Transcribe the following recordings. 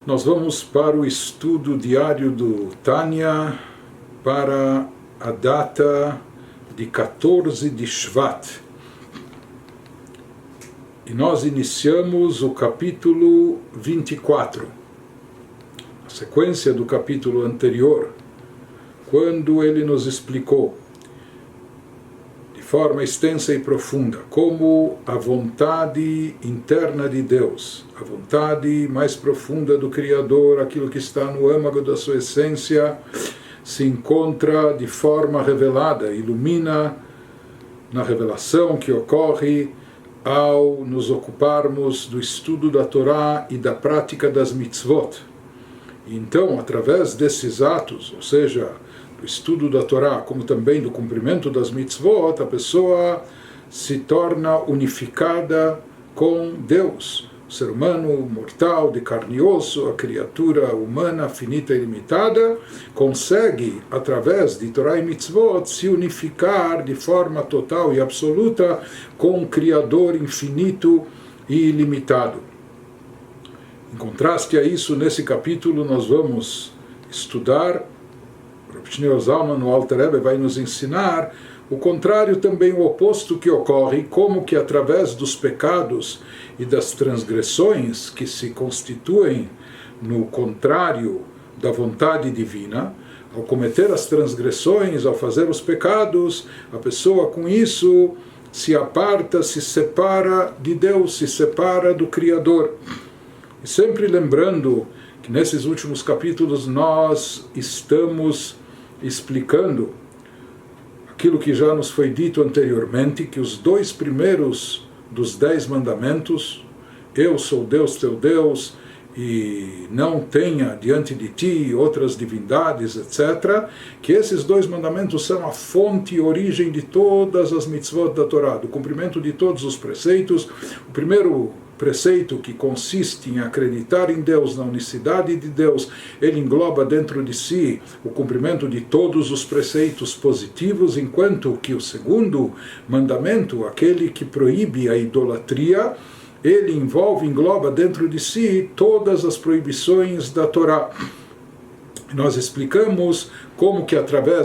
Nós vamos para o estudo diário do Tânia para a data de 14 de Shvat. E nós iniciamos o capítulo 24, a sequência do capítulo anterior, quando ele nos explicou de forma extensa e profunda como a vontade interna de Deus, a vontade mais profunda do Criador, aquilo que está no âmago da sua essência, se encontra de forma revelada, ilumina na revelação que ocorre ao nos ocuparmos do estudo da Torá e da prática das mitzvot. E então, através desses atos, ou seja, do estudo da Torá, como também do cumprimento das mitzvot, a pessoa se torna unificada com Deus. O ser humano mortal, de carne e osso, a criatura humana finita e limitada, consegue, através de Torá e mitzvot, se unificar de forma total e absoluta com o Criador infinito e ilimitado. Em contraste a isso, nesse capítulo nós vamos estudar, o Rav Shneur Zalman no Alter Rebbe vai nos ensinar o contrário, também o oposto que ocorre, como que através dos pecados e das transgressões que se constituem no contrário da vontade divina, ao cometer as transgressões, ao fazer os pecados, a pessoa com isso se aparta, se separa de Deus, se separa do Criador. E sempre lembrando que nesses últimos capítulos nós estamos explicando aquilo que já nos foi dito anteriormente, que os dois primeiros dos 10 mandamentos, eu sou Deus teu Deus, e não tenha diante de ti outras divindades, etc., que esses 2 mandamentos são a fonte e origem de todas as mitzvot da Torá, do cumprimento de todos os preceitos. O primeiro preceito, que consiste em acreditar em Deus, na unicidade de Deus, ele engloba dentro de si o cumprimento de todos os preceitos positivos, enquanto que o segundo mandamento, aquele que proíbe a idolatria, ele engloba dentro de si todas as proibições da Torá. Nós explicamos como que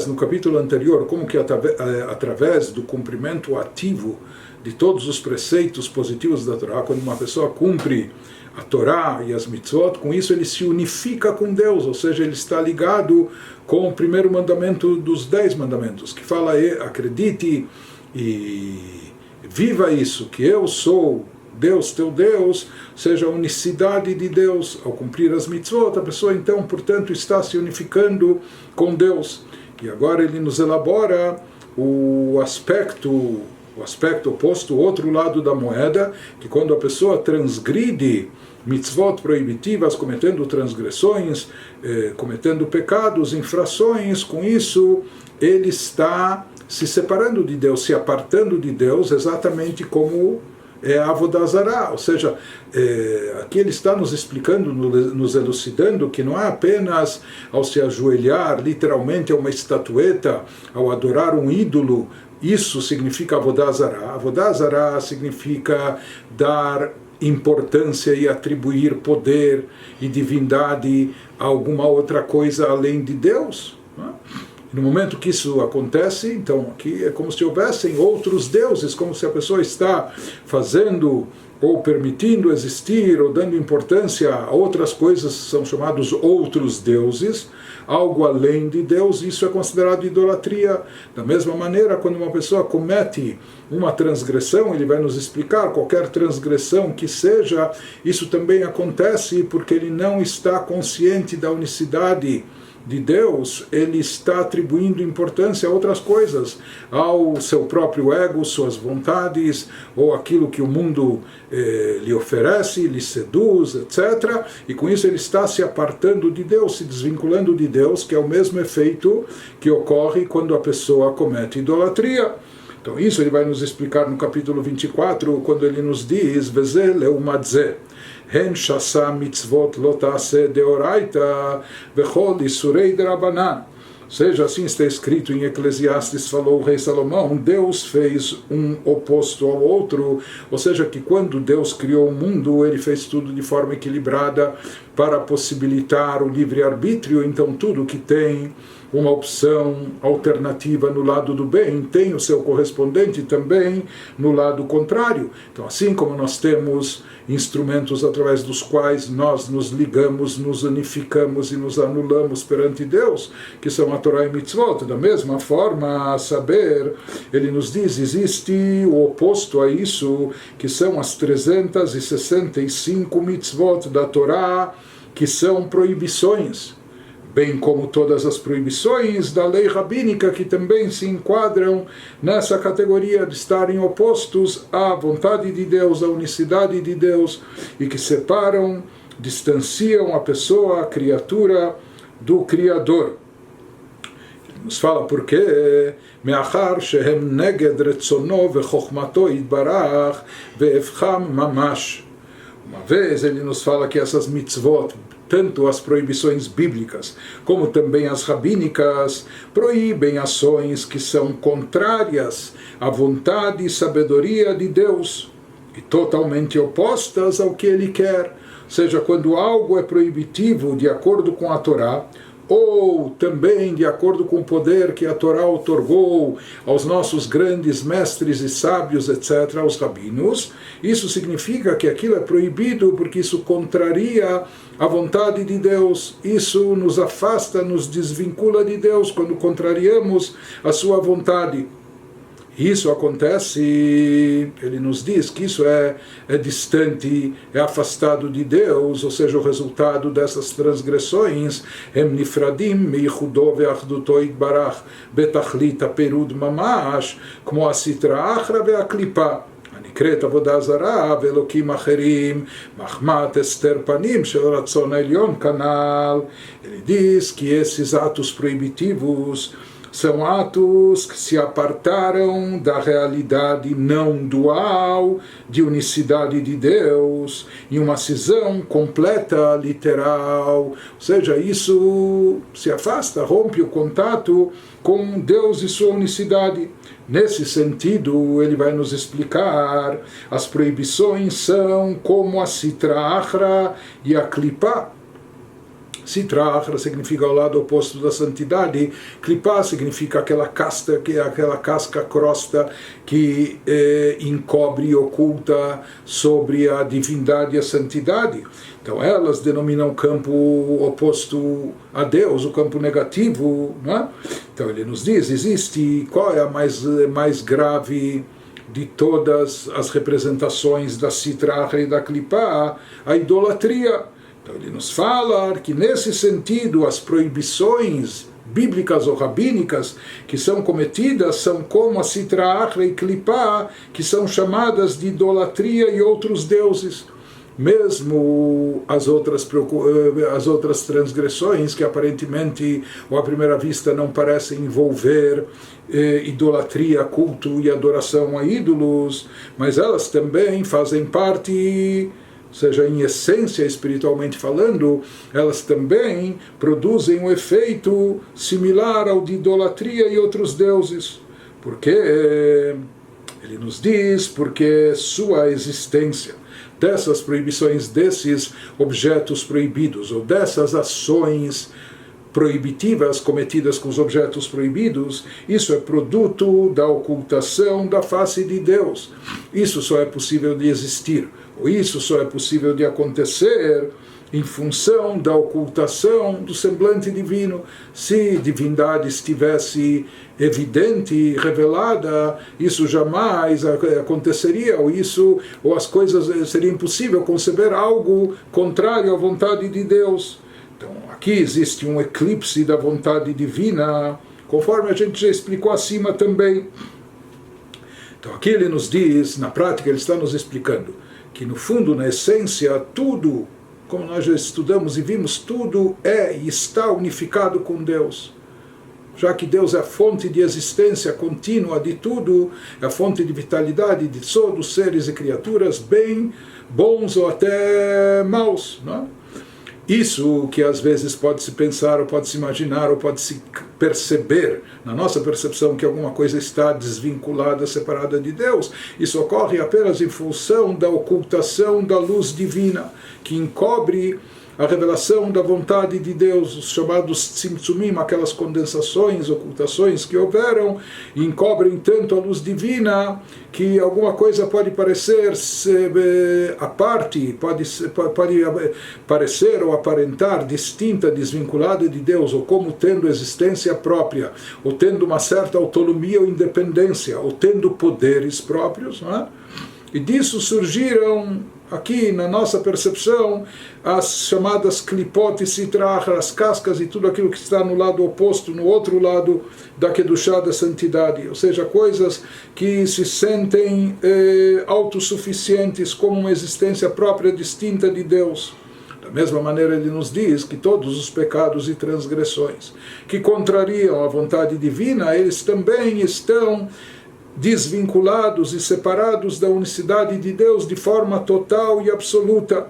no capítulo anterior, como que através do cumprimento ativo de todos os preceitos positivos da Torá, quando uma pessoa cumpre a Torá e as mitzvot, com isso ele se unifica com Deus, ou seja, ele está ligado com o primeiro mandamento dos 10 mandamentos, que fala, acredite e viva isso, que eu sou Deus, teu Deus, seja a unicidade de Deus. Ao cumprir as mitzvot, a pessoa então, portanto, está se unificando com Deus. E agora ele nos elabora o aspecto oposto, o outro lado da moeda, que quando a pessoa transgride mitzvot proibitivas, cometendo transgressões, cometendo pecados, infrações, com isso ele está se separando de Deus, se apartando de Deus, exatamente como é a Avodah Zará, ou seja, aqui ele está nos explicando, nos elucidando que não é apenas ao se ajoelhar literalmente a uma estatueta, ao adorar um ídolo, isso significa Avodah Zará. Avodah Zará significa dar importância e atribuir poder e divindade a alguma outra coisa além de Deus. No momento que isso acontece, então aqui é como se houvessem outros deuses, como se a pessoa está fazendo ou permitindo existir ou dando importância a outras coisas que são chamados outros deuses, algo além de Deus. Isso é considerado idolatria. Da mesma maneira, quando uma pessoa comete uma transgressão, ele vai nos explicar, qualquer transgressão que seja, isso também acontece porque ele não está consciente da unicidade de Deus, ele está atribuindo importância a outras coisas, ao seu próprio ego, suas vontades, ou aquilo que o mundo lhe oferece, lhe seduz, etc. E com isso ele está se apartando de Deus, se desvinculando de Deus, que é o mesmo efeito que ocorre quando a pessoa comete idolatria. Então isso ele vai nos explicar no capítulo 24, quando ele nos diz, Veze leumadze, Hen shasa mitzvot lo ta'aseh deoraita vechol isurei derabanan. Seja assim está escrito em Eclesiastes, falou o rei Salomão, Deus fez um oposto ao outro, ou seja, que quando Deus criou o mundo, ele fez tudo de forma equilibrada para possibilitar o livre-arbítrio, então tudo que tem uma opção alternativa no lado do bem tem o seu correspondente também no lado contrário. Então, assim como nós temos instrumentos através dos quais nós nos ligamos, nos unificamos e nos anulamos perante Deus, que são a Torá e Mitzvot, da mesma forma, a saber, ele nos diz, existe o oposto a isso, que são as 365 Mitzvot da Torá, que são proibições, bem como todas as proibições da lei rabínica que também se enquadram nessa categoria de estarem opostos à vontade de Deus, à unicidade de Deus, e que separam, distanciam a pessoa, a criatura, do Criador. Ele nos fala porque me'achar shehem neged retzono vechokhmato yitbarach ve'efcham mamash. Uma vez ele nos fala que essas mitzvot, tanto as proibições bíblicas como também as rabínicas, proíbem ações que são contrárias à vontade e sabedoria de Deus e totalmente opostas ao que Ele quer. Ou seja, quando algo é proibitivo de acordo com a Torá, ou também de acordo com o poder que a Torá outorgou aos nossos grandes mestres e sábios, etc., aos rabinos, isso significa que aquilo é proibido porque isso contraria a vontade de Deus, isso nos afasta, nos desvincula de Deus quando contrariamos a sua vontade. Isso acontece, ele nos diz que isso é distante, é afastado de Deus, ou seja, o resultado dessas transgressões, Hem nifradim meichudo ve'achduto yitbarach betachlit haperud mamash, como a sitra achra ve'aklipa, הנקראת עבודה זרה ואלוקים אחרים, מחמת הסתר פנים של רצון העליון כנ"ל. Ele diz que esses atos proibitivos são atos que se apartaram da realidade não dual, de unicidade de Deus, em uma cisão completa, literal. Ou seja, isso se afasta, rompe o contato com Deus e sua unicidade. Nesse sentido, ele vai nos explicar, as proibições são como a Sitra Achra e a Klipa. Sitra Achra significa o lado oposto da santidade, Klipa significa aquela casta, que é aquela casca, crosta que encobre e oculta sobre a divindade e a santidade. Então elas denominam o campo oposto a Deus, o campo negativo, né? Então ele nos diz, existe, qual é a mais grave de todas as representações da Sitra Achra e da Klipa? A idolatria. Então ele nos fala que nesse sentido as proibições bíblicas ou rabínicas que são cometidas são como a Sitra Achra e Klipa, que são chamadas de idolatria e outros deuses. Mesmo as outras transgressões que aparentemente ou à primeira vista não parecem envolver idolatria, culto e adoração a ídolos, mas elas também fazem parte, seja em essência espiritualmente falando, elas também produzem um efeito similar ao de idolatria e outros deuses. Porque ele nos diz, porque sua existência dessas proibições, desses objetos proibidos, ou dessas ações proibitivas cometidas com os objetos proibidos, isso é produto da ocultação da face de Deus. Isso só é possível de existir, ou isso só é possível de acontecer em função da ocultação do semblante divino. Se divindade estivesse evidente e revelada, isso jamais aconteceria, ou as coisas seria impossível conceber algo contrário à vontade de Deus. Então aqui existe um eclipse da vontade divina, conforme a gente já explicou acima também. Então aqui ele nos diz, na prática ele está nos explicando que no fundo, na essência, tudo, como nós já estudamos e vimos, tudo é e está unificado com Deus. Já que Deus é a fonte de existência contínua de tudo, é a fonte de vitalidade de todos os seres e criaturas, bem, bons ou até maus, não é? Isso que às vezes pode se pensar, ou pode se imaginar, ou pode se perceber, na nossa percepção, que alguma coisa está desvinculada, separada de Deus, isso ocorre apenas em função da ocultação da luz divina, que encobre a revelação da vontade de Deus, os chamados tzimtzumim, aquelas condensações, ocultações que houveram, e encobrem tanto a luz divina que alguma coisa pode parecer a parte, pode parecer ou aparentar distinta, desvinculada de Deus, ou como tendo existência própria, ou tendo uma certa autonomia ou independência, ou tendo poderes próprios, não é? E disso surgiram aqui na nossa percepção as chamadas klipot e sitra, as cascas e tudo aquilo que está no lado oposto, no outro lado da kedushá, da santidade, ou seja, coisas que se sentem autossuficientes, como uma existência própria distinta de Deus. Da mesma maneira ele nos diz que todos os pecados e transgressões que contrariam a vontade divina, eles também estão desvinculados e separados da unicidade de Deus de forma total e absoluta.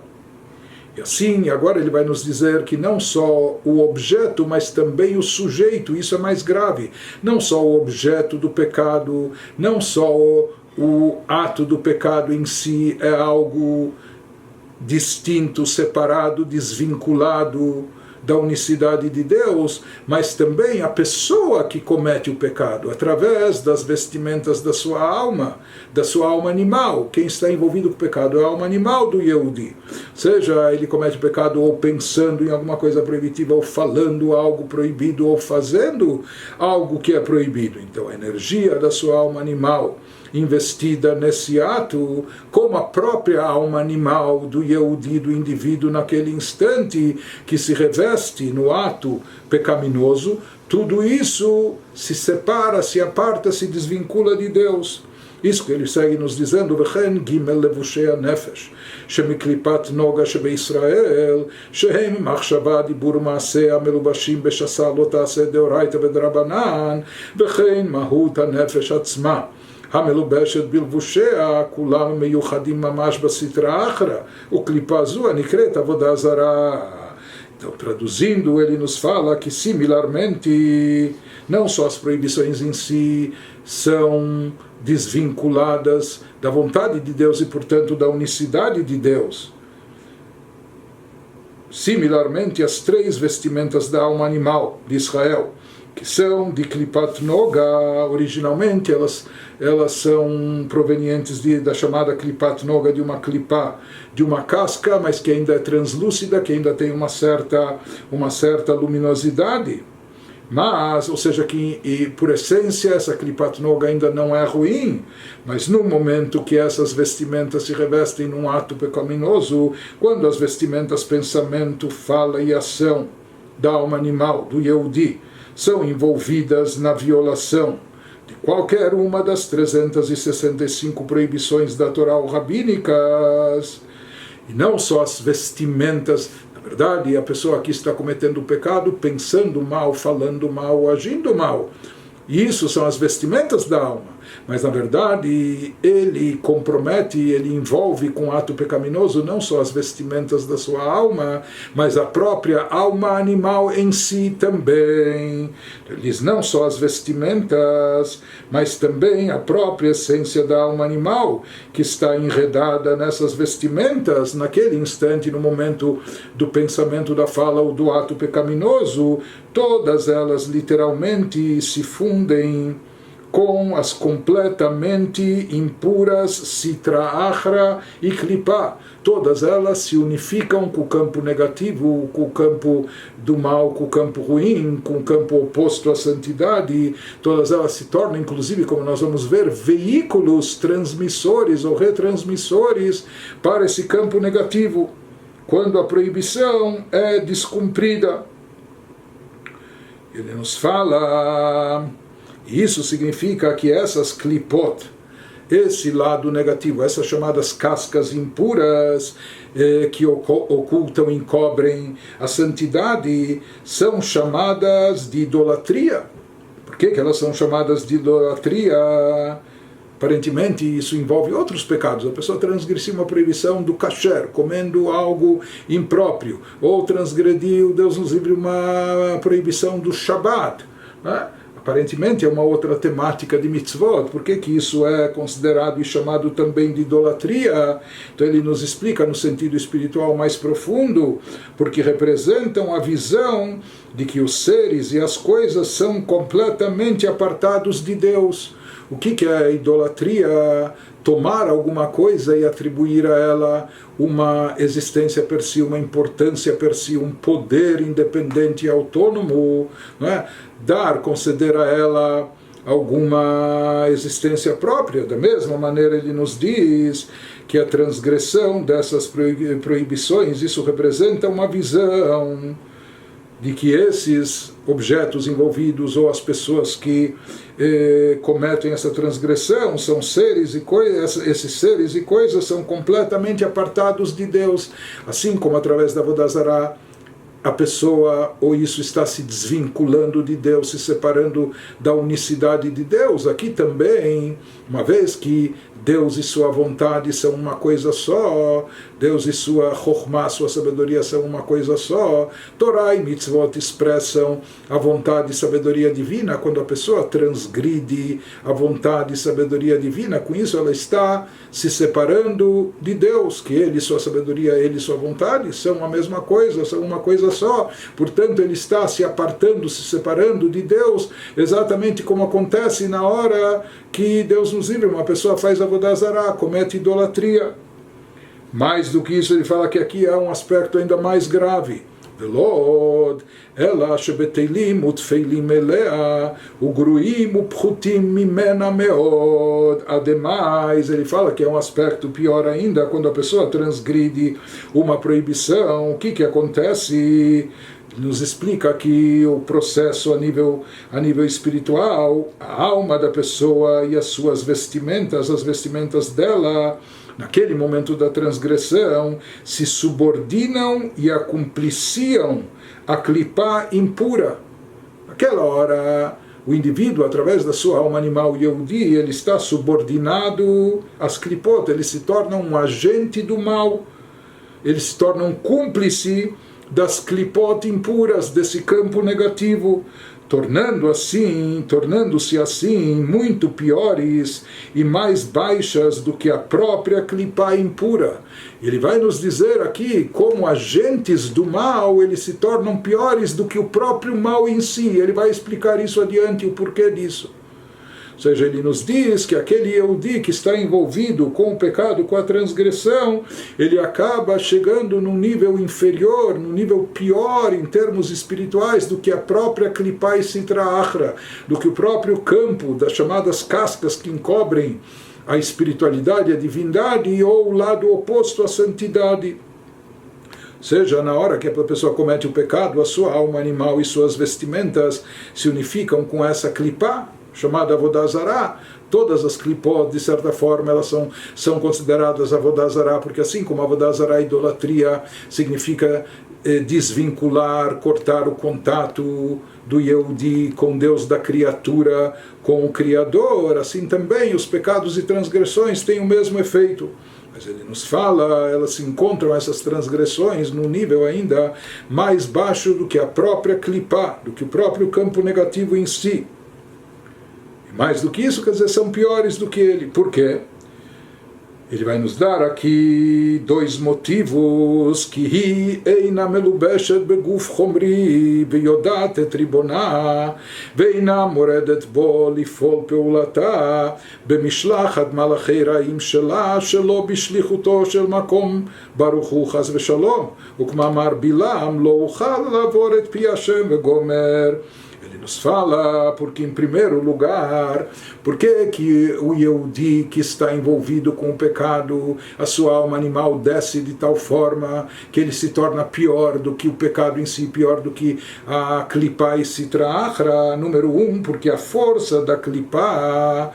E assim, agora ele vai nos dizer que não só o objeto, mas também o sujeito, isso é mais grave. Não só o objeto do pecado, não só o ato do pecado em si é algo distinto, separado, desvinculado da unicidade de Deus, mas também a pessoa que comete o pecado, através das vestimentas da sua alma animal. Quem está envolvido com o pecado é a alma animal do Yehudi. Seja ele comete o pecado ou pensando em alguma coisa proibitiva, ou falando algo proibido, ou fazendo algo que é proibido. Então a energia da sua alma animal investida nesse ato, como a própria alma animal do Yehudi, do indivíduo naquele instante que se reveste no ato pecaminoso, tudo isso se separa, se aparta, se desvincula de Deus. Isso que ele segue nos dizendo, וכן ג' לבושי הנפש, שמקליפת נוגה שבישראל, שהם מחשבה, דיבור ומעשה המלובשים בשסה לא תעשה דאורייתא ודרבנן, וכן מהות הנפש עצמה. המלובשת בלבושיה, כולם מיוחדים ממש בסטרא אחרא, וקליפה זו הנקראת עבודה זרה. Então, traduzindo, ele nos fala que, similarmente, não só as proibições em si são desvinculadas da vontade de Deus e, portanto, da unicidade de Deus. Similarmente, as três vestimentas da alma animal de Israel, que são de Klipat Noga, originalmente elas são provenientes da chamada Klipat Noga, de uma clipá, de uma casca, mas que ainda é translúcida, que ainda tem uma certa luminosidade. Mas, ou seja, que por essência essa Klipat Noga ainda não é ruim, mas no momento que essas vestimentas se revestem num ato pecaminoso, quando as vestimentas pensamento, fala e ação da alma animal, do Yehudi, são envolvidas na violação de qualquer uma das 365 proibições da Torá rabínicas, e não só as vestimentas. Na verdade, a pessoa aqui está cometendo o pecado pensando mal, falando mal, agindo mal. E isso são as vestimentas da alma. Mas, na verdade, ele compromete, ele envolve com o ato pecaminoso não só as vestimentas da sua alma, mas a própria alma animal em si também. Ele diz não só as vestimentas, mas também a própria essência da alma animal, que está enredada nessas vestimentas, naquele instante, no momento do pensamento, da fala ou do ato pecaminoso. Todas elas literalmente se fundem com as completamente impuras Sitra Achra e Klipa. Todas elas se unificam com o campo negativo, com o campo do mal, com o campo ruim, com o campo oposto à santidade. Todas elas se tornam, inclusive, como nós vamos ver, veículos transmissores ou retransmissores para esse campo negativo, quando a proibição é descumprida. Ele nos fala... Isso significa que essas klipot, esse lado negativo, essas chamadas cascas impuras que ocultam, encobrem a santidade, são chamadas de idolatria. Por que elas são chamadas de idolatria? Aparentemente isso envolve outros pecados. A pessoa transgrediu uma proibição do kasher, comendo algo impróprio, ou transgrediu, Deus nos livre, uma proibição do Shabbat, né? Aparentemente é uma outra temática de mitzvot. Por que isso é considerado e chamado também de idolatria? Então ele nos explica no sentido espiritual mais profundo, porque representam a visão de que os seres e as coisas são completamente apartados de Deus. O que é a idolatria? Tomar alguma coisa e atribuir a ela uma existência per si, uma importância per si, um poder independente e autônomo, não é? Conceder a ela alguma existência própria. Da mesma maneira ele nos diz que a transgressão dessas proibições, isso representa uma visão de que esses objetos envolvidos ou as pessoas que cometem essa transgressão são seres e coisas, esses seres e coisas são completamente apartados de Deus, assim como através da Avodah Zará a pessoa ou isso está se desvinculando de Deus, se separando da unicidade de Deus. Aqui também, uma vez que Deus e sua vontade são uma coisa só, Deus e sua chokhmah, sua sabedoria são uma coisa só, Torá e mitzvot expressam a vontade e sabedoria divina. Quando a pessoa transgride a vontade e sabedoria divina, com isso ela está se separando de Deus, que Ele, sua sabedoria, Ele, sua vontade são a mesma coisa, são uma coisa só. Portanto, ele está se apartando, se separando de Deus, exatamente como acontece na hora que Deus nos livre, uma pessoa faz Avodah Zará, comete idolatria. Mais do que isso, ele fala que aqui há um aspecto ainda mais grave. ולעוד, אלא שבתהילים ותפילים אליה, וגרועים ופחותים ממנה מאוד. Ademais, ele fala que é um aspecto pior ainda, quando a pessoa transgride uma proibição. O que acontece? Nos explica que o processo a nível espiritual, a alma da pessoa e as suas vestimentas, as vestimentas dela, naquele momento da transgressão, se subordinam e acumpliciam a clipá impura. Naquela hora, o indivíduo, através da sua alma animal Yehudi, ele está subordinado às clipot, ele se torna um agente do mal, ele se torna um cúmplice das clipot impuras, desse campo negativo, tornando-se assim muito piores e mais baixas do que a própria clipá impura. Ele vai nos dizer aqui como agentes do mal, eles se tornam piores do que o próprio mal em si. Ele vai explicar isso adiante, o porquê disso. Ou seja, ele nos diz que aquele Yehudi que está envolvido com o pecado, com a transgressão, ele acaba chegando num nível inferior, num nível pior em termos espirituais do que a própria Klipá e Sitra Achra, do que o próprio campo das chamadas cascas que encobrem a espiritualidade, a divindade, ou o lado oposto à santidade. Ou seja, na hora que a pessoa comete o pecado, a sua alma animal e suas vestimentas se unificam com essa Klipá, chamada Avodah Zará. Todas as clipot, de certa forma, elas são consideradas Avodah Zará, porque assim como Avodah Zará, idolatria, significa desvincular, cortar o contato do Yehudi com Deus da criatura, com o Criador, assim também os pecados e transgressões têm o mesmo efeito. Mas ele nos fala, elas se encontram, essas transgressões, num nível ainda mais baixo do que a própria clipá, do que o próprio campo negativo em si. Mais do que isso, quer dizer, são piores do que ele. Por quê? Ele vai nos dar aqui dois motivos. Que eina melubeshet beguf chomri veyodat et ribona veina moredet bo lifol peulata bemishlachat malachei raim shela shelo bishlichuto shel makom baruch hu chas veshalom ukmamar bilam lo uchal lavor et pi Hashem vegomer. Ele nos fala, porque em primeiro lugar, por que o Yehudi que está envolvido com o pecado, a sua alma animal desce de tal forma que ele se torna pior do que o pecado em si, pior do que a Klipá e Sitra Achra. Número um, porque a força da Klipá,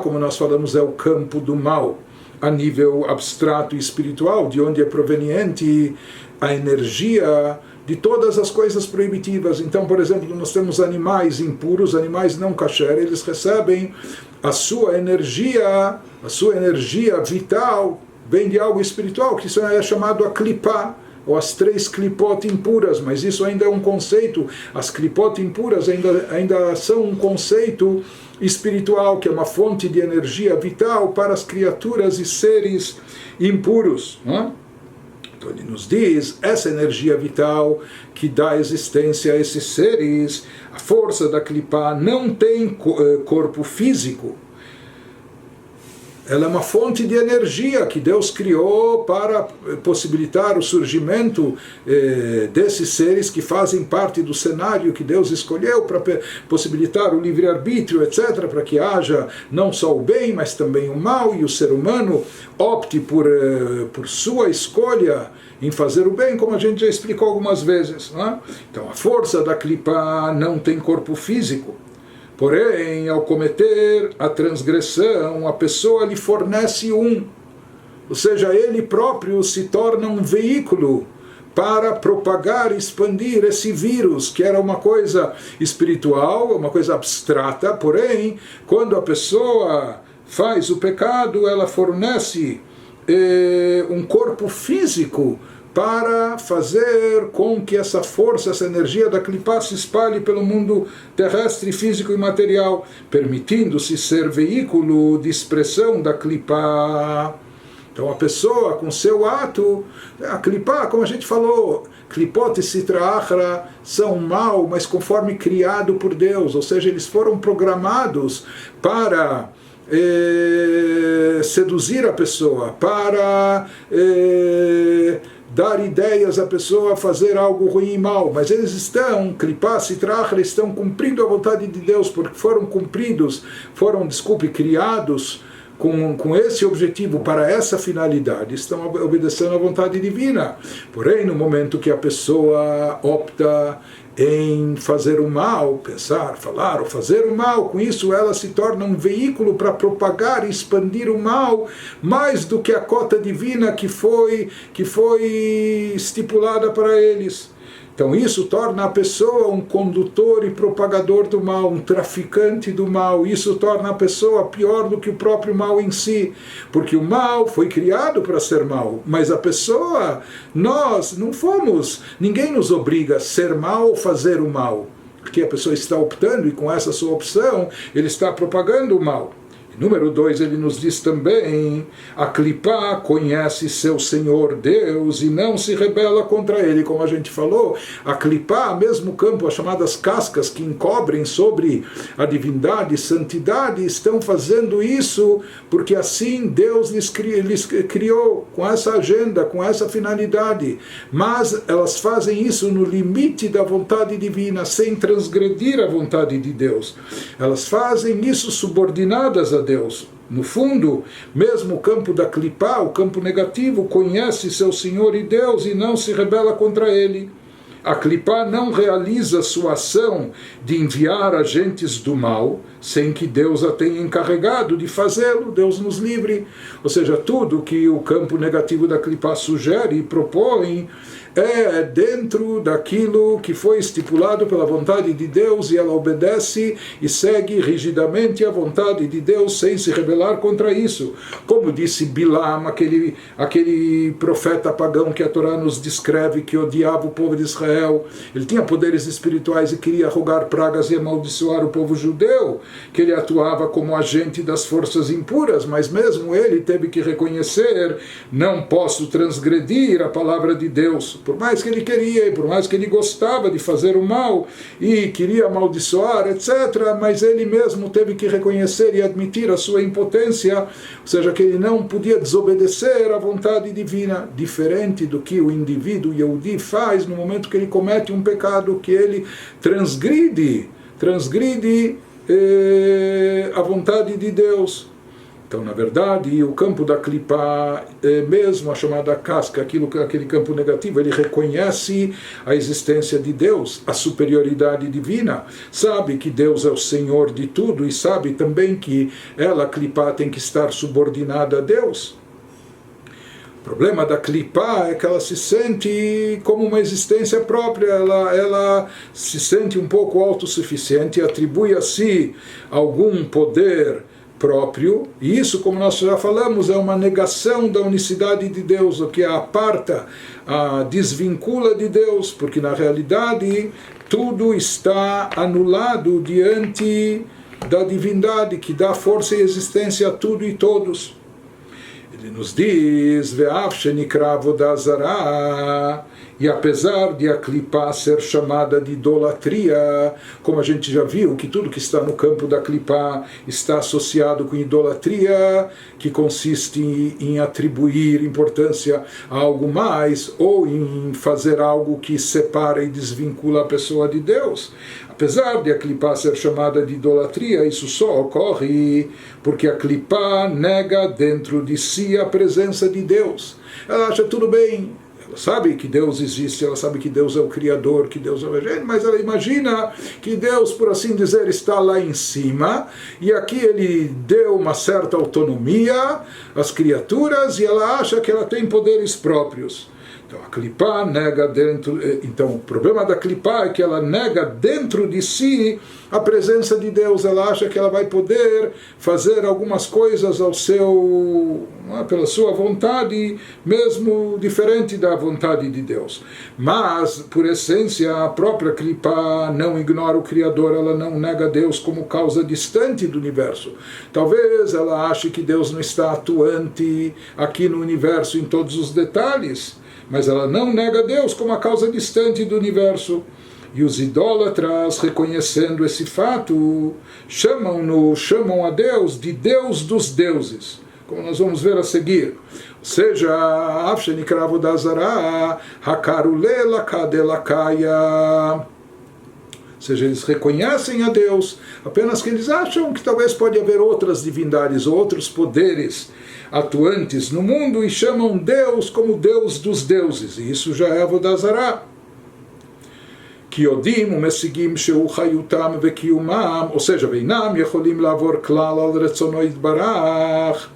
como nós falamos, é o campo do mal, a nível abstrato e espiritual, de onde é proveniente a energia de todas as coisas proibitivas. Então, por exemplo, nós temos animais impuros, animais não kasher, eles recebem a sua energia vital vem de algo espiritual, que isso é chamado a clipá, ou as 3 clipot impuras, mas isso ainda é um conceito. As clipot impuras ainda são um conceito espiritual, que é uma fonte de energia vital para as criaturas e seres impuros, não? Então ele nos diz, essa energia vital que dá existência a esses seres, a força da clipá não tem corpo físico. Ela é uma fonte de energia que Deus criou para possibilitar o surgimento desses seres que fazem parte do cenário que Deus escolheu para possibilitar o livre-arbítrio, etc., para que haja não só o bem, mas também o mal, e o ser humano opte por sua escolha em fazer o bem, como a gente já explicou algumas vezes, não é? Então a força da clipá não tem corpo físico. Porém, ao cometer a transgressão, a pessoa lhe fornece ou seja, ele próprio se torna um veículo para propagar e expandir esse vírus, que era uma coisa espiritual, uma coisa abstrata. Porém, quando a pessoa faz o pecado, ela fornece um corpo físico para fazer com que essa força, essa energia da clipá se espalhe pelo mundo terrestre, físico e material, permitindo-se ser veículo de expressão da clipá. Então a pessoa, com seu ato, a clipá, como a gente falou, clipot e sitra achra são mal, mas conforme criado por Deus, ou seja, eles foram programados para seduzir a pessoa, para dar ideias à pessoa a fazer algo ruim e mal, mas eles estão, clipá, sitra achra, estão cumprindo a vontade de Deus, porque foram criados com esse objetivo, para essa finalidade, estão obedecendo à vontade divina. Porém, no momento que a pessoa opta em fazer o mal, pensar, falar ou fazer o mal, com isso ela se torna um veículo para propagar e expandir o mal, mais do que a cota divina que foi estipulada para eles. Então isso torna a pessoa um condutor e propagador do mal, um traficante do mal. Isso torna a pessoa pior do que o próprio mal em si, porque o mal foi criado para ser mal, mas a pessoa, nós não fomos, ninguém nos obriga a ser mal ou fazer o mal, porque a pessoa está optando e com essa sua opção ele está propagando o mal. Número 2, ele nos diz também, a clipá conhece seu Senhor Deus e não se rebela contra ele. Como a gente falou, a clipá, mesmo campo, as chamadas cascas que encobrem sobre a divindade e santidade, estão fazendo isso porque assim Deus lhes criou com essa agenda, com essa finalidade. Mas elas fazem isso no limite da vontade divina, sem transgredir a vontade de Deus. Elas fazem isso subordinadas a Deus. No fundo, mesmo o campo da clipá, o campo negativo, conhece seu Senhor e Deus e não se rebela contra ele. A clipá não realiza sua ação de enviar agentes do mal sem que Deus a tenha encarregado de fazê-lo. Deus nos livre. Ou seja, tudo que o campo negativo da clipá sugere e propõe é dentro daquilo que foi estipulado pela vontade de Deus, e ela obedece e segue rigidamente a vontade de Deus sem se rebelar contra isso. Como disse Bilam, aquele profeta pagão que a Torá nos descreve, que odiava o povo de Israel, ele tinha poderes espirituais e queria rogar pragas e amaldiçoar o povo judeu, que ele atuava como agente das forças impuras, mas mesmo ele teve que reconhecer: não posso transgredir a palavra de Deus. Por mais que ele queria, e por mais que ele gostava de fazer o mal, e queria amaldiçoar, etc., mas ele mesmo teve que reconhecer e admitir a sua impotência, ou seja, que ele não podia desobedecer à vontade divina, diferente do que o indivíduo Yehudi faz no momento que ele comete um pecado, que ele transgride a vontade de Deus. Então, na verdade, o campo da clipá, mesmo a chamada casca, aquele campo negativo, ele reconhece a existência de Deus, a superioridade divina, sabe que Deus é o Senhor de tudo e sabe também que ela, a clipá, tem que estar subordinada a Deus. O problema da clipá é que ela se sente como uma existência própria, ela se sente um pouco autossuficiente e atribui a si algum poder próprio, e isso, como nós já falamos, é uma negação da unicidade de Deus, o que a aparta, a desvincula de Deus, porque na realidade tudo está anulado diante da divindade, que dá força e existência a tudo e todos. Ele nos diz, Ve'av shenikra avodah zarah, e apesar de a clipá ser chamada de idolatria, como a gente já viu, que tudo que está no campo da clipá está associado com idolatria, que consiste em atribuir importância a algo mais, ou em fazer algo que separa e desvincula a pessoa de Deus. Apesar de a clipá ser chamada de idolatria, isso só ocorre porque a clipá nega dentro de si a presença de Deus. Ela acha tudo bem, ela sabe que Deus existe, ela sabe que Deus é o Criador, que Deus é o Regente, mas ela imagina que Deus, por assim dizer, está lá em cima, e aqui ele deu uma certa autonomia às criaturas, e ela acha que ela tem poderes próprios. Então a clipá nega dentro. Então o problema da clipá é que ela nega dentro de si a presença de Deus. Ela acha que ela vai poder fazer algumas coisas ao seu, pela sua vontade, mesmo diferente da vontade de Deus. Mas, por essência, a própria clipá não ignora o Criador, ela não nega Deus como causa distante do universo. Talvez ela ache que Deus não está atuante aqui no universo em todos os detalhes, mas ela não nega Deus como a causa distante do universo. E os idólatras, reconhecendo esse fato, chamam a Deus de Deus dos deuses, como nós vamos ver a seguir. Ou seja, Afshenikra avodah zarah, hakarule lakadelakaya. Ou seja, eles reconhecem a Deus, apenas que eles acham que talvez pode haver outras divindades, outros poderes atuantes no mundo, e chamam Deus como Deus dos deuses, e isso já é avodah zarah. כי יודעים ומשיגים שהוא חיותם וקיומם, או seja, ואינם יכולים לעבור כלל על רצונו יתברך,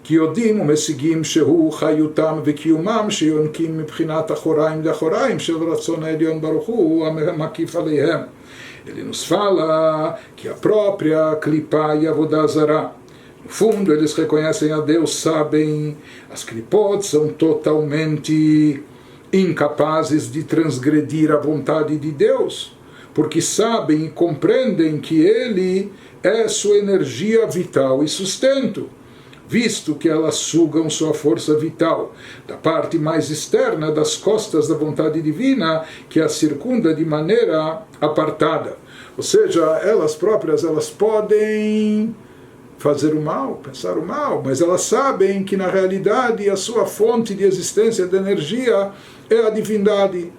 כי יודעים ומשיגים שהוא חיותם וקיומם, שיונקים מבחינת אחוריים לאחוריים של רצון העליון ברוך הוא המקיף עליהם. Ele nos fala que a própria clipá e avodah zarah, no fundo eles reconhecem a Deus, sabem, as clipot são totalmente incapazes de transgredir a vontade de Deus, porque sabem e compreendem que Ele é sua energia vital e sustento, visto que elas sugam sua força vital da parte mais externa das costas da vontade divina, que a circunda de maneira apartada. Ou seja, elas próprias, elas podem fazer o mal, pensar o mal, mas elas sabem que na realidade a sua fonte de existência de energia é a divindade.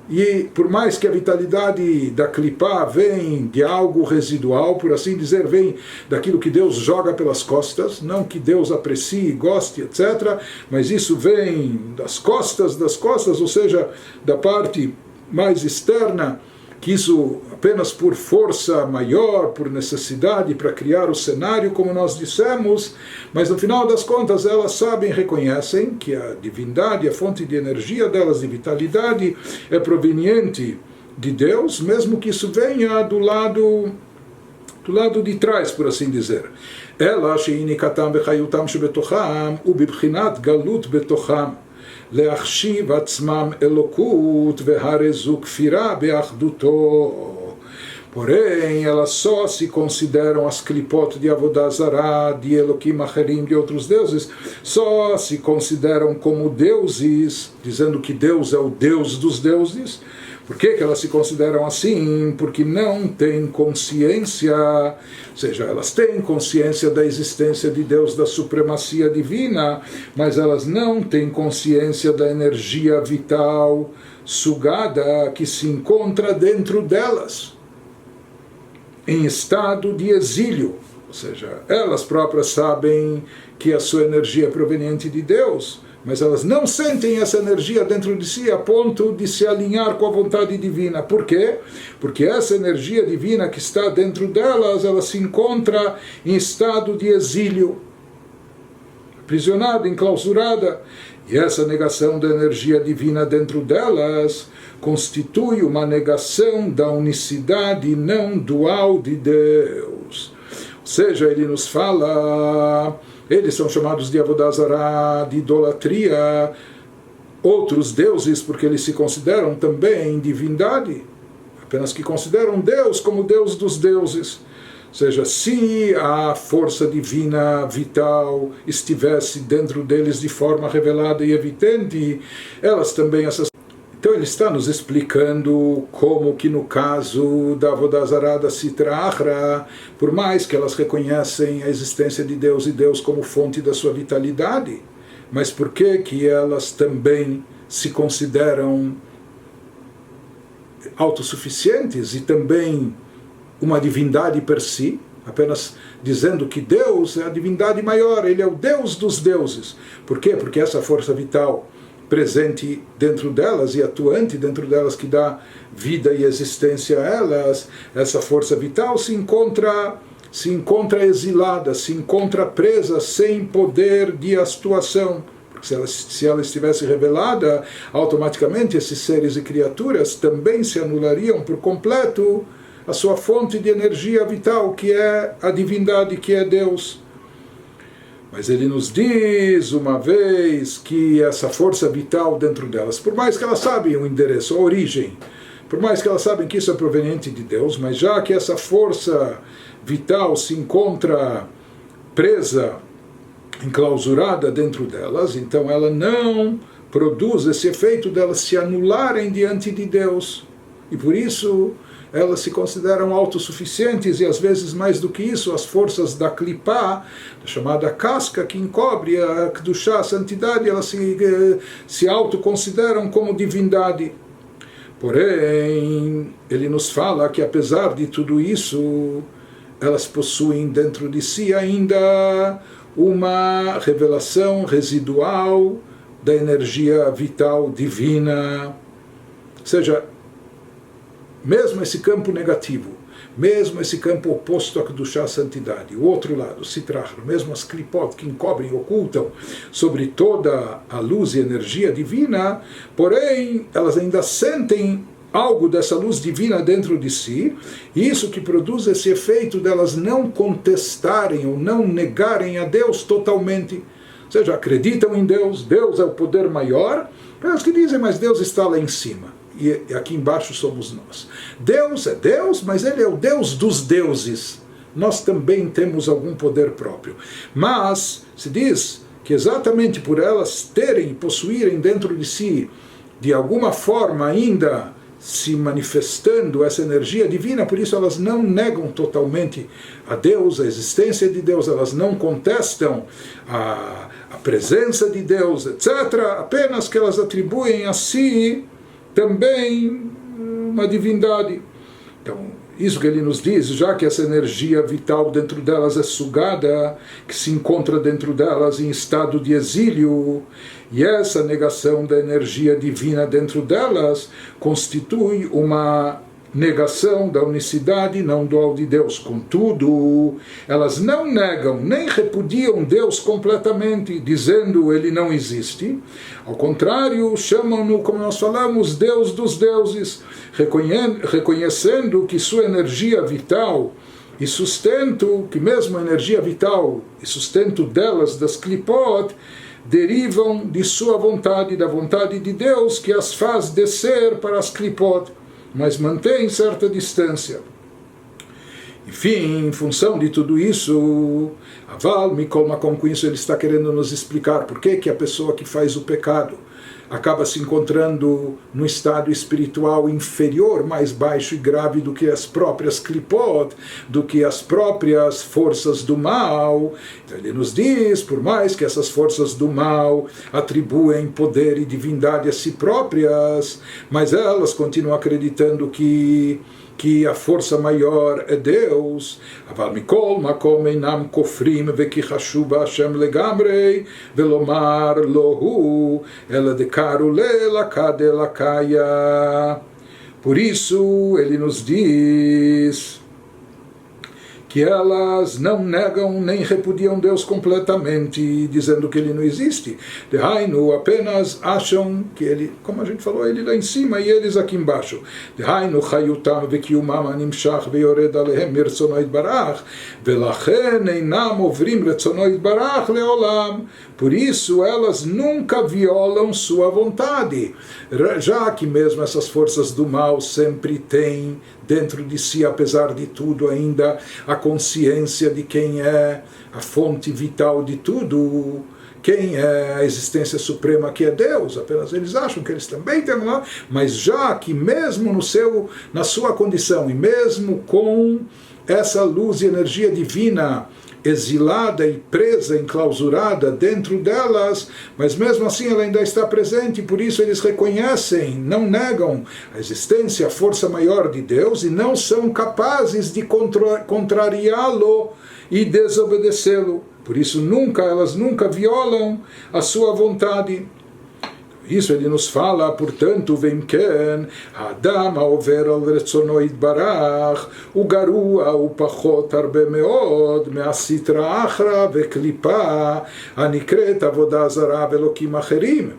E por mais que a vitalidade da clipá vem de algo residual, por assim dizer, vem daquilo que Deus joga pelas costas, não que Deus aprecie, goste, etc., mas isso vem das costas, ou seja, da parte mais externa, que isso apenas por força maior, por necessidade para criar o cenário, como nós dissemos, mas no final das contas elas sabem, reconhecem que a divindade, a fonte de energia delas, de vitalidade, é proveniente de Deus, mesmo que isso venha do lado de trás, por assim dizer. Ela she'inikatam bechayutam shebetocham ubibchinat galut betocham להחשיב עצמם אלוקות והרזו כפירה באחדותו. Porém, elas só se consideram as clipot de avodah zarah, de Eloquim Acherim, de outros deuses, só se consideram como deuses, dizendo que Deus é o Deus dos deuses. Por que elas se consideram assim? Porque não têm consciência, ou seja, elas têm consciência da existência de Deus, da supremacia divina, mas elas não têm consciência da energia vital sugada que se encontra dentro delas, em estado de exílio. Ou seja, elas próprias sabem que a sua energia é proveniente de Deus, mas elas não sentem essa energia dentro de si a ponto de se alinhar com a vontade divina. Por quê? Porque essa energia divina que está dentro delas, ela se encontra em estado de exílio, aprisionada, enclausurada. E essa negação da energia divina dentro delas constitui uma negação da unicidade não dual de Deus. Ou seja, ele nos fala, eles são chamados de Avodah Zarah, de idolatria, outros deuses, porque eles se consideram também divindade, apenas que consideram Deus como Deus dos deuses. Ou seja, se a força divina vital estivesse dentro deles de forma revelada e evidente, elas também, Então ele está nos explicando como que no caso da Avodah Zarah, da Sitra Achra, por mais que elas reconhecem a existência de Deus e Deus como fonte da sua vitalidade, mas por que elas também se consideram autossuficientes e também uma divindade per si, apenas dizendo que Deus é a divindade maior, Ele é o Deus dos deuses. Por quê? Porque essa força vital presente dentro delas e atuante dentro delas, que dá vida e existência a elas, essa força vital se encontra exilada, se encontra presa, sem poder de atuação. Se ela estivesse revelada, automaticamente esses seres e criaturas também se anulariam por completo a sua fonte de energia vital, que é a divindade, que é Deus. Mas ele nos diz uma vez que essa força vital dentro delas, por mais que elas sabem o endereço, a origem, por mais que elas sabem que isso é proveniente de Deus, mas já que essa força vital se encontra presa, enclausurada dentro delas, então ela não produz esse efeito delas se anularem diante de Deus. E por isso elas se consideram autossuficientes, e às vezes mais do que isso, as forças da Klipá, a chamada casca que encobre a Kedushá, a santidade, elas se autoconsideram como divindade. Porém, ele nos fala que apesar de tudo isso, elas possuem dentro de si ainda uma revelação residual da energia vital divina. Ou seja, mesmo esse campo negativo, mesmo esse campo oposto à Kedushá, a santidade, o outro lado, o Sitra Achra, mesmo as Klipot que encobrem e ocultam sobre toda a luz e energia divina, porém, elas ainda sentem algo dessa luz divina dentro de si, e isso que produz esse efeito delas não contestarem ou não negarem a Deus totalmente. Ou seja, acreditam em Deus, Deus é o poder maior, elas que dizem, mas Deus está lá em cima, e aqui embaixo somos nós. Deus é Deus, mas Ele é o Deus dos deuses. Nós também temos algum poder próprio. Mas se diz que exatamente por elas terem, possuírem dentro de si, de alguma forma ainda se manifestando essa energia divina, por isso elas não negam totalmente a Deus, a existência de Deus, elas não contestam a presença de Deus, etc., apenas que elas atribuem a si também uma divindade. Então, isso que ele nos diz, já que essa energia vital dentro delas é sugada, que se encontra dentro delas em estado de exílio, e essa negação da energia divina dentro delas constitui uma negação da unicidade não dual de Deus. Contudo, elas não negam nem repudiam Deus completamente, dizendo Ele não existe. Ao contrário, chamam-no, como nós falamos, Deus dos deuses, reconhecendo que sua energia vital e sustento, que mesmo a energia vital e sustento delas, das Klipot, derivam de sua vontade, da vontade de Deus, que as faz descer para as Klipot, mas mantém certa distância. Enfim, em função de tudo isso, Aval Mikol Makom, com isso ele está querendo nos explicar por que a pessoa que faz o pecado acaba se encontrando no estado espiritual inferior, mais baixo e grave do que as próprias Klipot, do que as próprias forças do mal. Então ele nos diz, por mais que essas forças do mal atribuem poder e divindade a si próprias, mas elas continuam acreditando que a força maior é Deus. Aval mikol makom einam kofrim veki chashuv Hashem legamrei velomar lohu ela dekaru lelakad elakaya. Por isso ele nos diz que elas não negam nem repudiam Deus completamente, dizendo que Ele não existe. Dehainu, apenas acham que Ele, como a gente falou, Ele lá em cima e eles aqui embaixo. Dehainu, chayutam vekiumam animshach veyored alehem mirtzono yitbarach, velachen einam ovrim retzono yitbarach leolam. Por isso, elas nunca violam sua vontade, já que mesmo essas forças do mal sempre têm dentro de si, apesar de tudo, ainda a consciência de quem é a fonte vital de tudo, quem é a existência suprema, que é Deus. Apenas eles acham que eles também têm lá, mas já que mesmo na sua condição, e mesmo com essa luz e energia divina exilada e presa, enclausurada dentro delas, mas mesmo assim ela ainda está presente, por isso eles reconhecem, não negam a existência, a força maior de Deus, e não são capazes de contrariá-lo e desobedecê-lo. Por isso elas nunca violam a sua vontade. Isso ele nos fala, portanto, vem ken, Adam haover al retzono yitbarach, o garua o pachot arbe meod, me'asitra achra ve'klipa, anikret avodah zara ve'elokim acherim.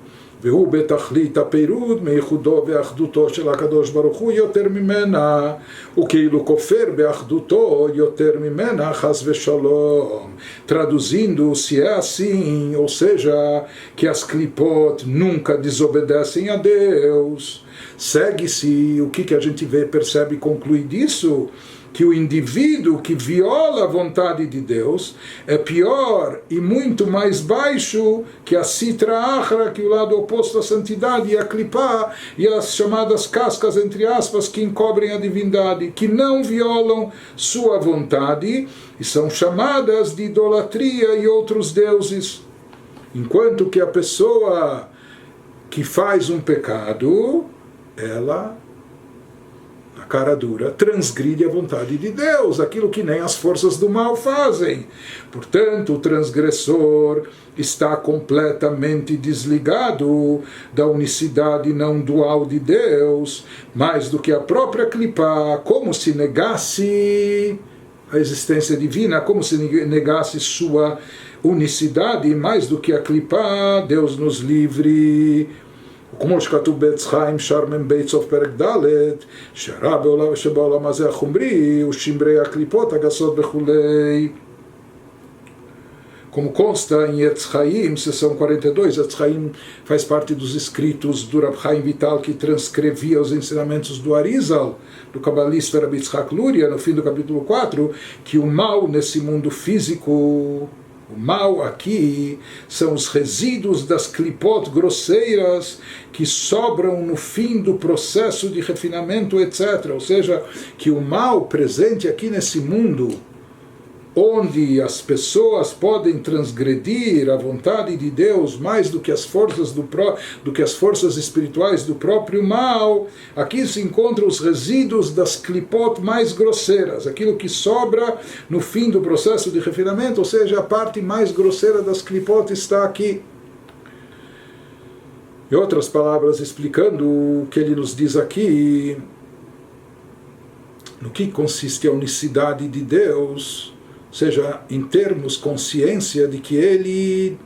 והוא בתכלית הפירוד מייחודו ואחדותו של הקדוש ברוך הוא יותר ממנה, וכאילו כופר באחדותו יותר ממנה, חס ושלום. Traduzindo, se é assim, ou seja, que as clipot nunca desobedecem a Deus, segue-se o que a gente vê, percebe e conclui disso, que o indivíduo que viola a vontade de Deus é pior e muito mais baixo que a Sitra Achra, que é o lado oposto à santidade, e a Klipá, e as chamadas cascas, entre aspas, que encobrem a divindade, que não violam sua vontade e são chamadas de idolatria e outros deuses. Enquanto que a pessoa que faz um pecado, ela, cara dura, transgride a vontade de Deus, aquilo que nem as forças do mal fazem. Portanto, o transgressor está completamente desligado da unicidade não dual de Deus, mais do que a própria Klipá, como se negasse a existência divina, como se negasse sua unicidade, mais do que a Klipá, Deus nos livre. כמו שכתוב בעץ חיים שר מ"ב סוף פרק ד' שהרע שבעולם הזה החומרי ושמרי הקליפות הגסות וכולי. Como consta em Etz Chaim, sessão 42, Etz Chaim faz parte dos escritos do Rab Chaim Vital, que transcrevia os ensinamentos do Arizal, do cabalista Rabbi Yitzhak Luria, no fim do capítulo 4, que o mal nesse mundo físico, o mal aqui são os resíduos das clipot grosseiras que sobram no fim do processo de refinamento, etc. Ou seja, que o mal presente aqui nesse mundo, onde as pessoas podem transgredir a vontade de Deus mais do que as forças do que as forças espirituais do próprio mal, aqui se encontram os resíduos das clipot mais grosseiras, aquilo que sobra no fim do processo de refinamento, ou seja, a parte mais grosseira das clipot está aqui. Em outras palavras, explicando o que ele nos diz aqui, no que consiste a unicidade de Deus, ou seja, em termos consciência de que Ele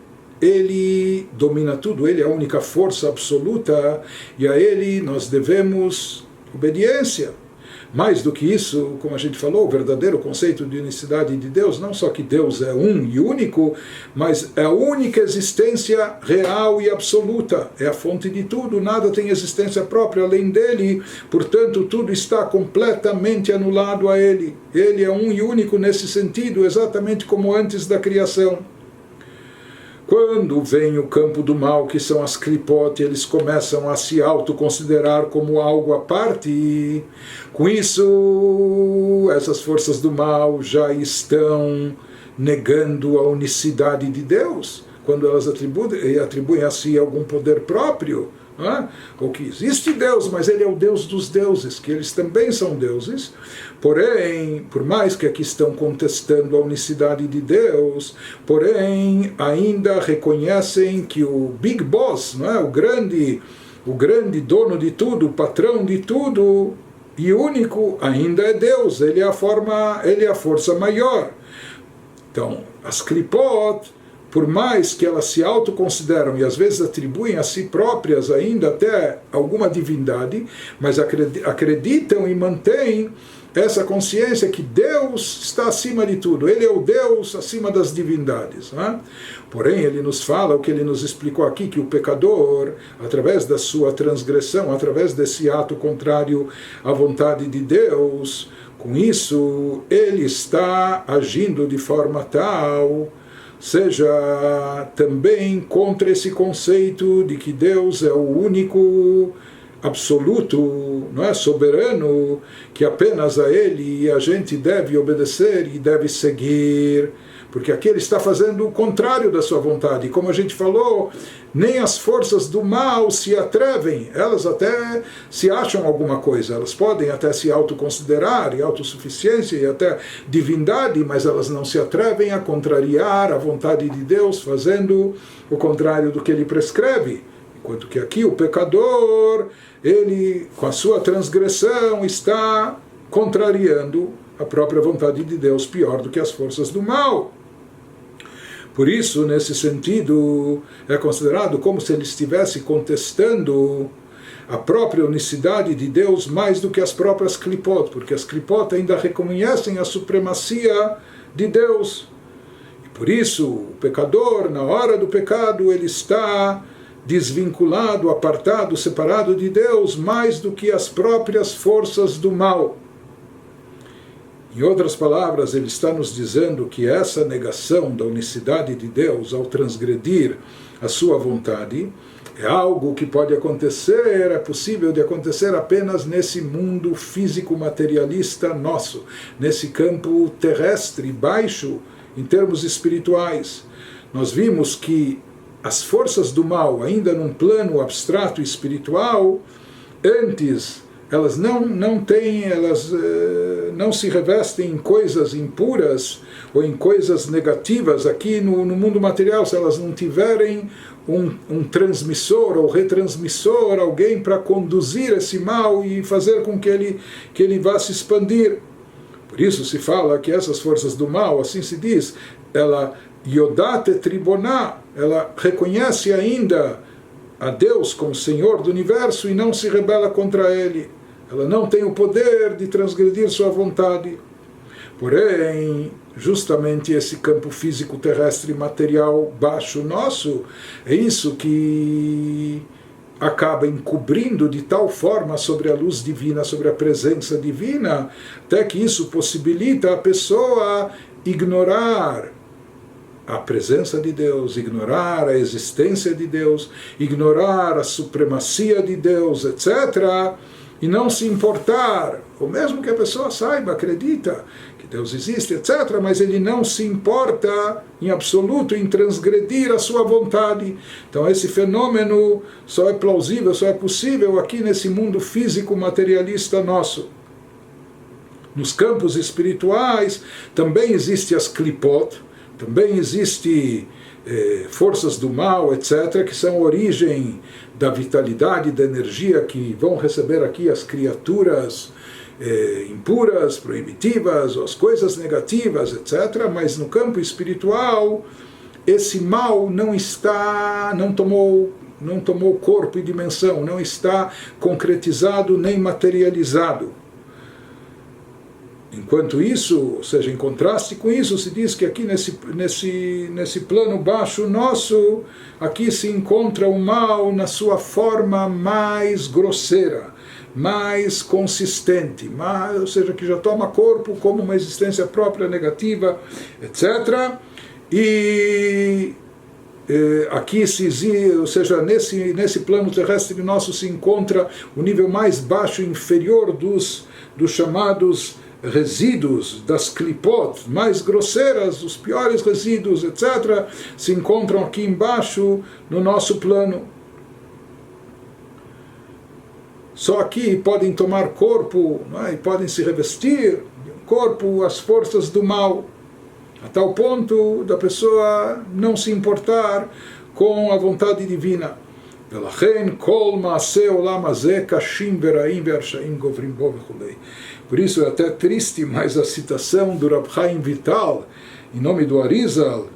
domina tudo, Ele é a única força absoluta, e a Ele nós devemos obediência. Mais do que isso, como a gente falou, o verdadeiro conceito de unicidade de Deus, não só que Deus é um e único, mas é a única existência real e absoluta, é a fonte de tudo, nada tem existência própria além dele, portanto tudo está completamente anulado a Ele. Ele é um e único nesse sentido, exatamente como antes da criação. Quando vem o campo do mal, que são as clipot, eles começam a se autoconsiderar como algo à parte. Com isso, essas forças do mal já estão negando a unicidade de Deus, quando elas atribuem a si algum poder próprio. Ou que existe Deus, mas Ele é o Deus dos deuses, que eles também são deuses. Porém, por mais que aqui estão contestando a unicidade de Deus, porém ainda reconhecem que o Big Boss, o grande dono de tudo, o patrão de tudo, e único ainda é Deus, ele é a força maior. Então, as Klipot, por mais que elas se autoconsideram e às vezes atribuem a si próprias ainda até alguma divindade, mas acreditam e mantêm essa consciência que Deus está acima de tudo, ele é o Deus acima das divindades, né? Porém, ele nos fala o que ele nos explicou aqui, que o pecador, através da sua transgressão, através desse ato contrário à vontade de Deus, com isso ele está agindo de forma tal, seja também contra esse conceito de que Deus é o único absoluto, não é, soberano, que apenas a ele a gente deve obedecer e deve seguir, porque aqui ele está fazendo o contrário da sua vontade. Como a gente falou, nem as forças do mal se atrevem, elas até se acham alguma coisa, elas podem até se autoconsiderar e autossuficiência e até divindade, mas elas não se atrevem a contrariar a vontade de Deus, fazendo o contrário do que ele prescreve. Enquanto que aqui o pecador, ele com a sua transgressão está contrariando a própria vontade de Deus, pior do que as forças do mal. Por isso, nesse sentido, é considerado como se ele estivesse contestando a própria unicidade de Deus mais do que as próprias Klipot, porque as Klipot ainda reconhecem a supremacia de Deus. E por isso, o pecador, na hora do pecado, ele está desvinculado, apartado, separado de Deus, mais do que as próprias forças do mal. Em outras palavras, ele está nos dizendo que essa negação da unicidade de Deus ao transgredir a sua vontade é algo que pode acontecer, é possível de acontecer apenas nesse mundo físico materialista nosso, nesse campo terrestre, baixo, em termos espirituais. Nós vimos que as forças do mal, ainda num plano abstrato e espiritual, antes elas não se revestem em coisas impuras ou em coisas negativas aqui no mundo material, se elas não tiverem um transmissor ou retransmissor, alguém para conduzir esse mal e fazer com que ele vá se expandir. Por isso se fala que essas forças do mal, assim se diz, ela Yodat Triboná, ela reconhece ainda a Deus como Senhor do Universo e não se rebela contra Ele. Ela não tem o poder de transgredir sua vontade. Porém, justamente esse campo físico terrestre material baixo nosso, é isso que acaba encobrindo de tal forma sobre a luz divina, sobre a presença divina, até que isso possibilita a pessoa ignorar a presença de Deus, ignorar a existência de Deus, ignorar a supremacia de Deus, etc., e não se importar, ou mesmo que a pessoa saiba, acredita que Deus existe, etc., mas ele não se importa em absoluto em transgredir a sua vontade. Então esse fenômeno só é plausível, só é possível aqui nesse mundo físico materialista nosso. Nos campos espirituais também existem as Klipot, também existem forças do mal, etc., que são a origem da vitalidade, da energia que vão receber aqui as criaturas impuras, proibitivas, ou as coisas negativas, etc., mas no campo espiritual esse mal não tomou corpo e dimensão, não está concretizado nem materializado. Enquanto isso, ou seja, em contraste com isso, se diz que aqui nesse plano baixo nosso, aqui se encontra o mal na sua forma mais grosseira, mais consistente, ou seja, que já toma corpo como uma existência própria negativa, etc. E aqui ou seja, nesse plano terrestre nosso se encontra o nível mais baixo e inferior dos chamados resíduos das Klipot mais grosseiras, os piores resíduos, etc., se encontram aqui embaixo no nosso plano. Só aqui podem tomar corpo, não é? E podem se revestir corpo as forças do mal, a tal ponto da pessoa não se importar com a vontade divina. Por isso é até triste, mas a citação do Rab Chaim Vital, em nome do Arizal,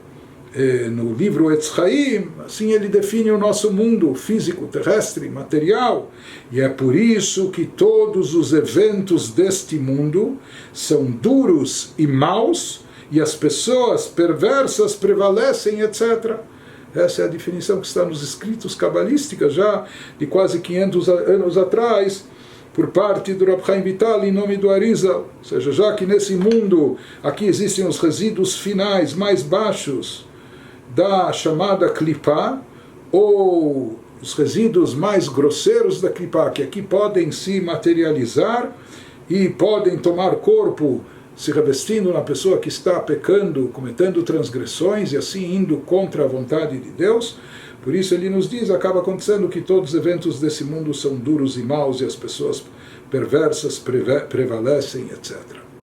no livro Etz Chaim, assim ele define o nosso mundo físico, terrestre, material, e é por isso que todos os eventos deste mundo são duros e maus, e as pessoas perversas prevalecem, etc. Essa é a definição que está nos escritos cabalísticos já de quase 500 anos atrás, por parte do Rab Chaim Vital em nome do Arizal. Ou seja, já que nesse mundo aqui existem os resíduos finais mais baixos da chamada Klipá, ou os resíduos mais grosseiros da Klipá, que aqui podem se materializar e podem tomar corpo, se revestindo na pessoa que está pecando, cometendo transgressões e assim indo contra a vontade de Deus. Por isso ele nos diz, acaba acontecendo que todos os eventos desse mundo são duros e maus e as pessoas perversas prevalecem, etc.